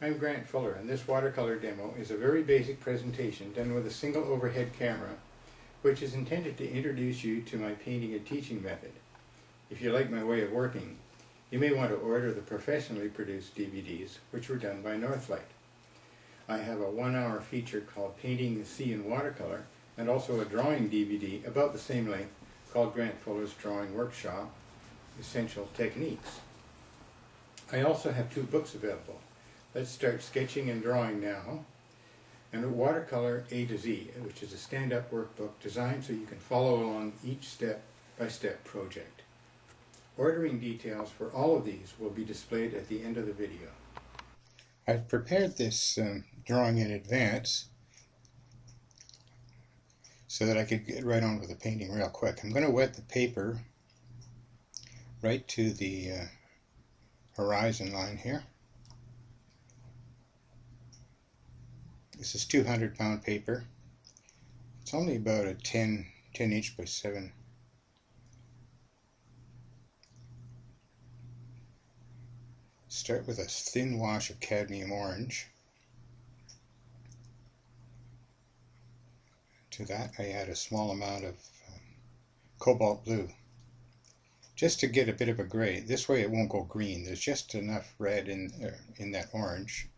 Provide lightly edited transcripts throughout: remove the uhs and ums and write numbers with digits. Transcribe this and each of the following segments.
I'm Grant Fuller, and this watercolor demo is a very basic presentation done with a single overhead camera, which is intended to introduce you to my painting and teaching method. If you like my way of working, you may want to order the professionally produced DVDs, which were done by Northlight. I have a 1-hour feature called Painting the Sea in Watercolor, and also a drawing DVD about the same length called Grant Fuller's Drawing Workshop, Essential Techniques. I also have 2 books available. Let's start sketching and drawing now, and a watercolor A to Z, which is a stand-up workbook designed so you can follow along each step-by-step project. Ordering details for all of these will be displayed at the end of the video. I've prepared this drawing in advance so that I could get right on with the painting real quick. I'm going to wet the paper right to the horizon line here. This is 200-pound paper. It's only about a 10 inch by 7. Start with a thin wash of cadmium orange. To that I add a small amount of cobalt blue, just to get a bit of a gray. This way it won't go green. There's just enough red in that orange.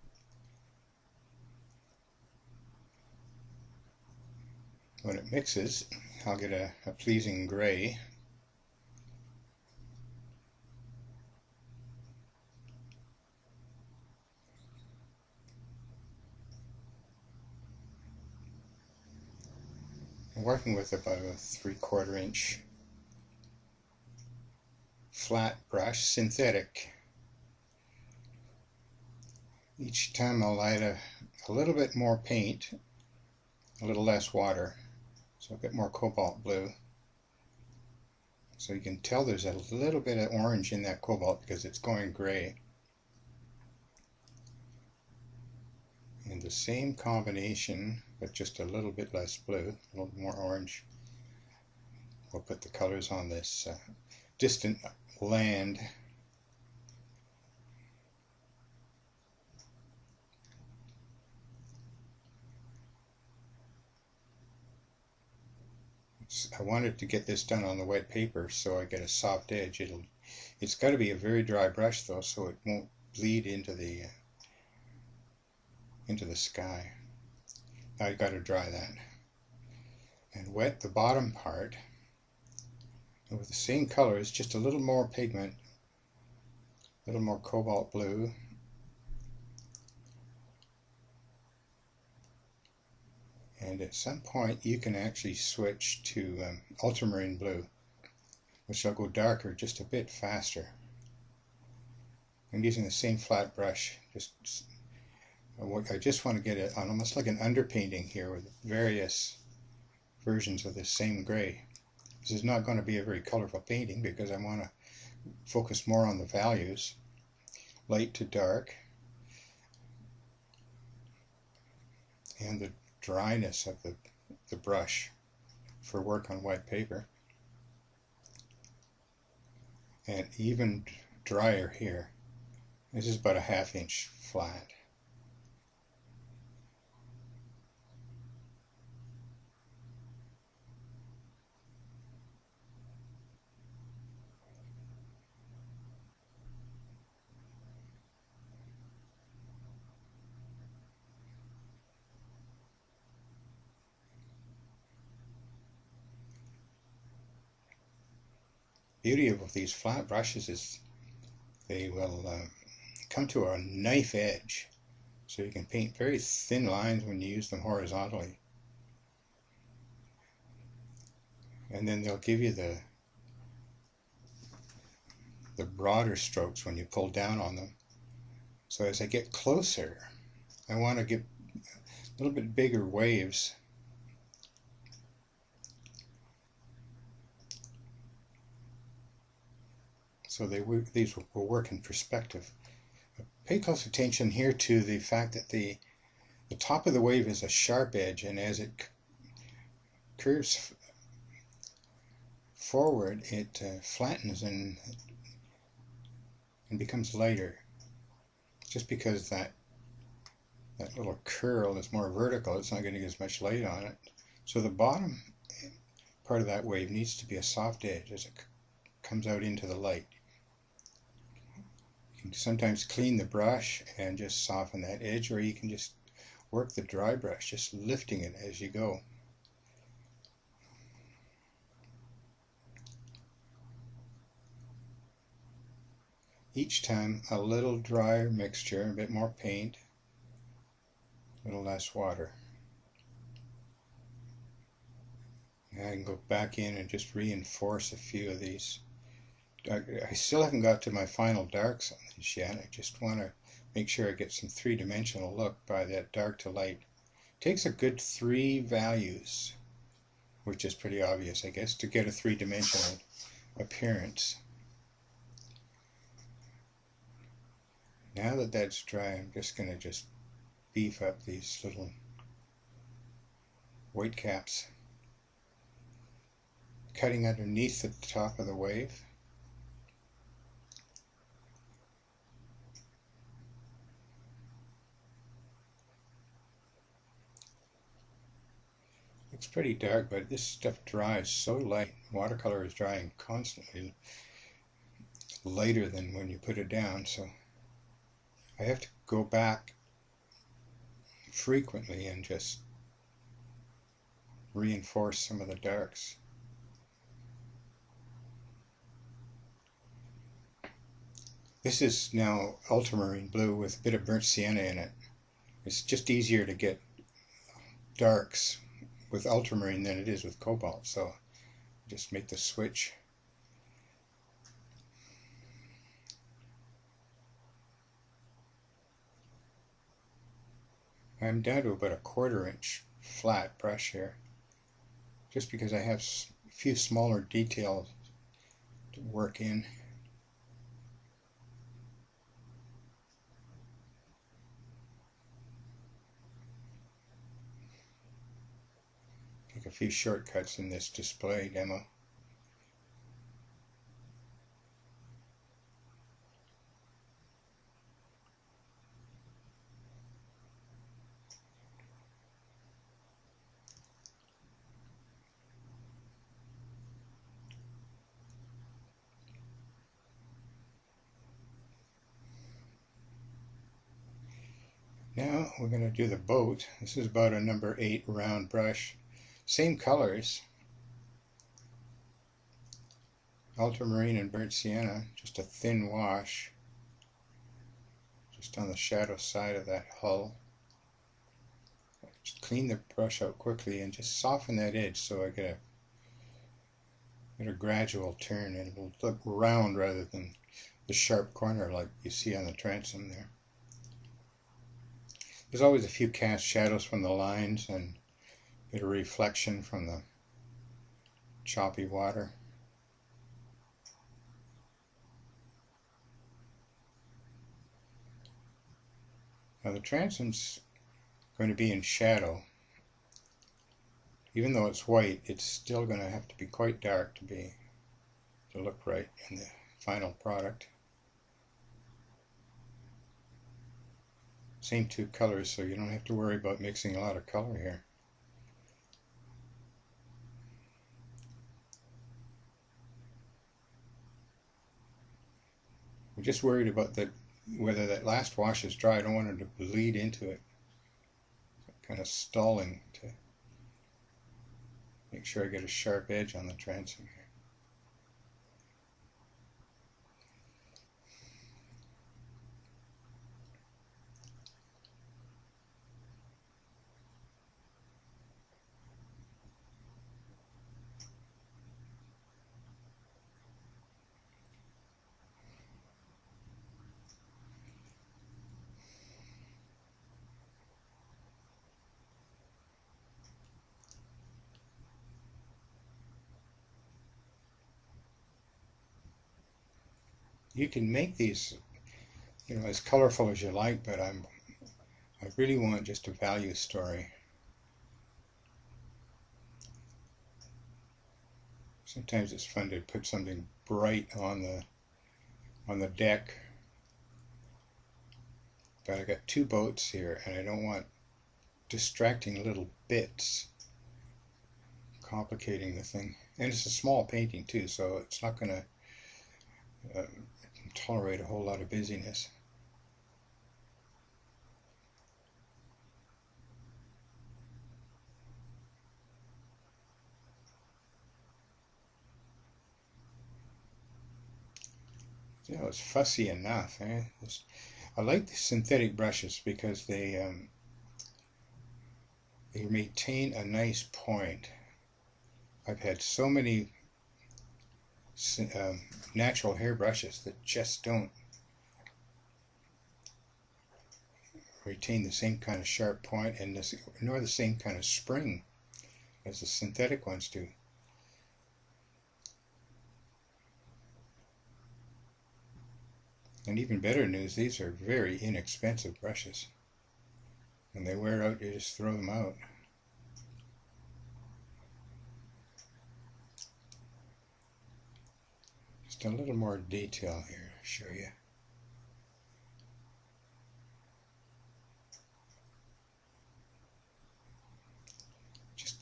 When it mixes, I'll get a pleasing gray. I'm working with about a 3/4 inch flat brush, synthetic. Each time I'll add a little bit more paint, a little less water. So a bit more cobalt blue. So you can tell there's a little bit of orange in that cobalt because it's going gray. And the same combination, but just a little bit less blue, a little more orange. We'll put the colors on this distant land. I wanted to get this done on the wet paper so I get a soft edge. It's got to be a very dry brush though, so it won't bleed into the sky. Now you've got to dry that and wet the bottom part. And with the same colors, just a little more pigment, a little more cobalt blue. And at some point you can actually switch to ultramarine blue, which will go darker just a bit faster. I'm using the same flat brush. I just want to get it on almost like an underpainting here with various versions of the same gray. This is not going to be a very colorful painting because I want to focus more on the values, light to dark, and the dryness of the brush for work on white paper, and even drier here. This is about a 1/2 inch flat. Beauty of these flat brushes is they will come to a knife edge, so you can paint very thin lines when you use them horizontally, and then they'll give you the broader strokes when you pull down on them. So as I get closer, I want to get a little bit bigger waves. So these will work in perspective. Pay close attention here to the fact that the top of the wave is a sharp edge, and as it curves forward, it flattens and becomes lighter, just because that that little curl is more vertical, it's not going to get as much light on it. So the bottom part of that wave needs to be a soft edge as it comes out into the light. You can sometimes clean the brush and just soften that edge, or you can just work the dry brush, just lifting it as you go. Each time a little drier mixture, a bit more paint, a little less water. I can go back in and just reinforce a few of these. I still haven't got to my final darks on these yet. I just want to make sure I get some three-dimensional look by that dark to light. It takes a good 3 values, which is pretty obvious, I guess, to get a three-dimensional appearance. Now that that's dry, I'm just going to beef up these little white caps, cutting underneath the top of the wave. It's pretty dark, but this stuff dries so light. Watercolor is drying constantly, lighter than when you put it down, so I have to go back frequently and just reinforce some of the darks. This is now ultramarine blue with a bit of burnt sienna in it. It's just easier to get darks with ultramarine than it is with cobalt, so just make the switch. I'm down to about a 1/4 inch flat brush here, just because I have a few smaller details to work in. Take a few shortcuts in this display demo. Now we're going to do the boat. This is about a number 8 round brush. Same colors, ultramarine and burnt sienna, just a thin wash, just on the shadow side of that hull. Just clean the brush out quickly and just soften that edge so I get a gradual turn, and it will look round rather than the sharp corner like you see on the transom there. There's always a few cast shadows from the lines and a bit of reflection from the choppy water. Now the transom's going to be in shadow. Even though it's white, it's still going to have to be quite dark to look right in the final product. Same 2 colors, so you don't have to worry about mixing a lot of color here. I'm just worried about whether that last wash is dry. I don't want it to bleed into it. Kind of stalling to make sure I get a sharp edge on the transom here. You can make these, as colorful as you like, but I really want just a value story. Sometimes it's fun to put something bright on the deck. but I got two boats here and I don't want distracting little bits complicating the thing. And it's a small painting too, so it's not going to tolerate a whole lot of busyness. You know, it's fussy enough. I like the synthetic brushes because they maintain a nice point. I've had so many natural hair brushes that just don't retain the same kind of sharp point and nor the same kind of spring as the synthetic ones do. And even better news, these are very inexpensive brushes. When they wear out, you just throw them out. Just a little more detail here to show you. Just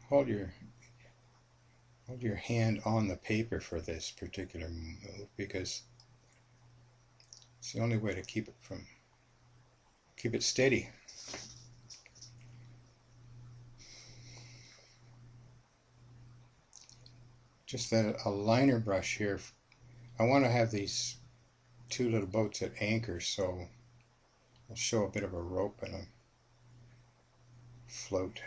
hold your hand on the paper for this particular move, because it's the only way to keep it steady. Just a liner brush here. I want to have these two little boats at anchor, so I'll show a bit of a rope and a float.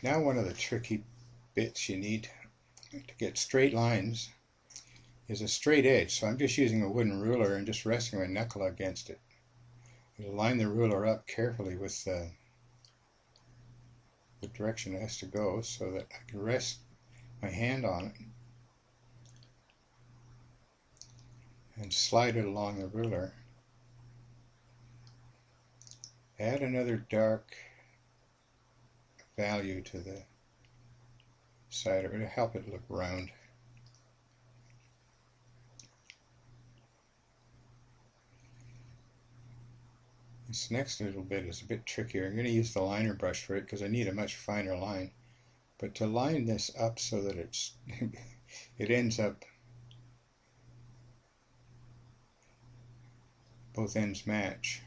Now one of the tricky bits you need to get straight lines is a straight edge. So I'm just using a wooden ruler and just resting my knuckle against it. I'll line the ruler up carefully with the direction it has to go so that I can rest my hand on it and slide it along the ruler. Add another dark value to the side of it to help it look round. This next little bit is a bit trickier. I'm going to use the liner brush for it because I need a much finer line. But to line this up so that it ends up both ends match.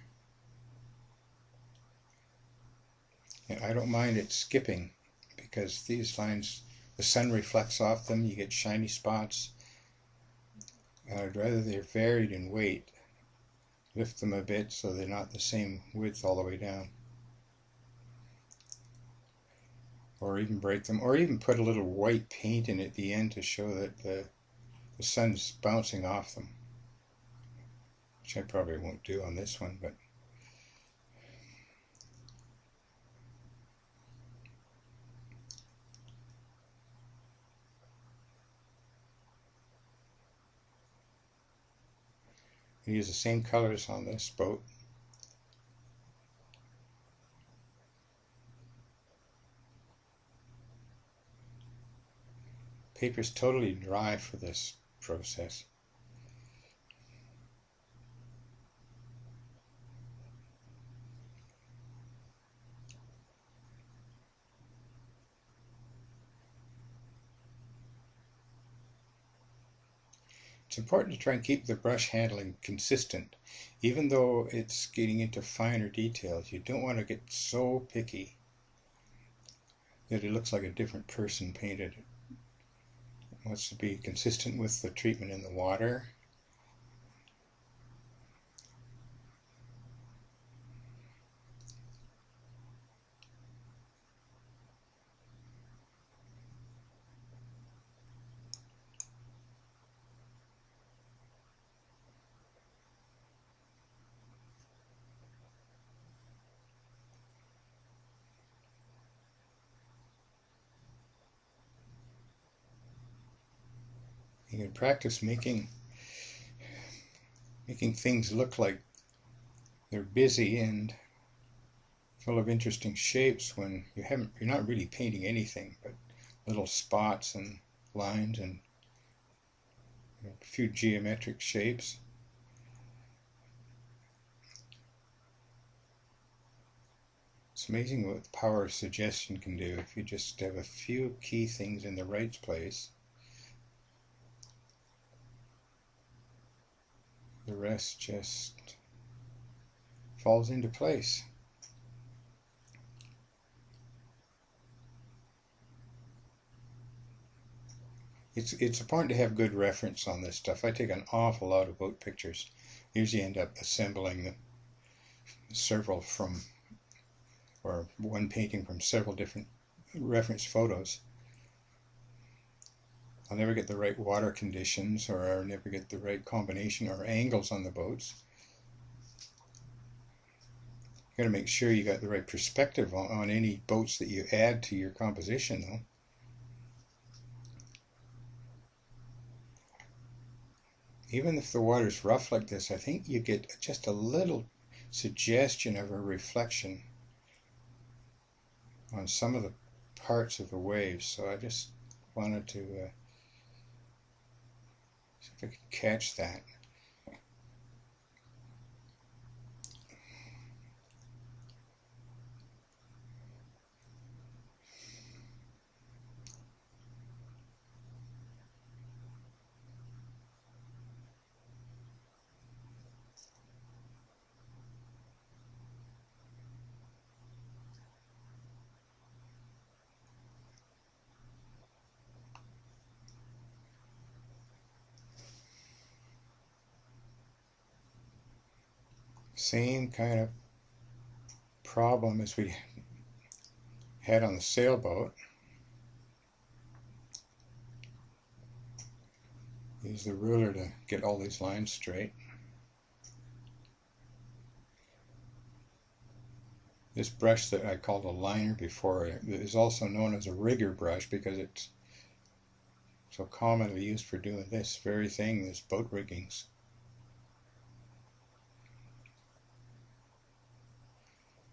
And I don't mind it skipping because these lines, the sun reflects off them, you get shiny spots. I'd rather they're varied in weight. Lift them a bit so they're not the same width all the way down. Or even break them, or even put a little white paint in at the end to show that the sun's bouncing off them. Which I probably won't do on this one, but I use the same colors on this boat. Paper's totally dry for this process. It's important to try and keep the brush handling consistent. Even though it's getting into finer details, you don't want to get so picky that it looks like a different person painted it. It wants to be consistent with the treatment in the water. You can practice making things look like they're busy and full of interesting shapes when you're not really painting anything but little spots and lines and A few geometric shapes. It's amazing what the power of suggestion can do if you just have a few key things in the right place. The rest just falls into place. It's important to have good reference on this stuff. I take an awful lot of boat pictures. Usually end up assembling them, several from, or one painting from several different reference photos. I'll never get the right water conditions, or I'll never get the right combination or angles on the boats. You got to make sure you got the right perspective on any boats that you add to your composition, though. Even if the water's rough like this, I think you get just a little suggestion of a reflection on some of the parts of the waves. So I just wanted to see if I could catch that. Same kind of problem as we had on the sailboat. Use the ruler to get all these lines straight. This brush that I called a liner before is also known as a rigger brush because it's so commonly used for doing this very thing, this boat riggings.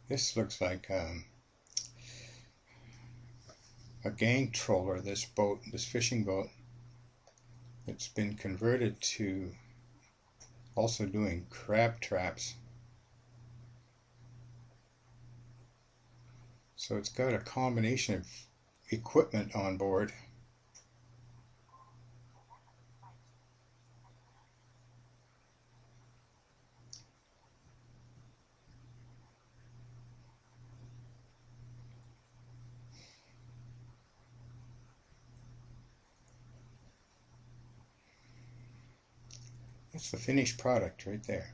This looks like a gang trawler, this boat, this fishing boat. It's been converted to also doing crab traps. So it's got a combination of equipment on board. That's the finished product right there.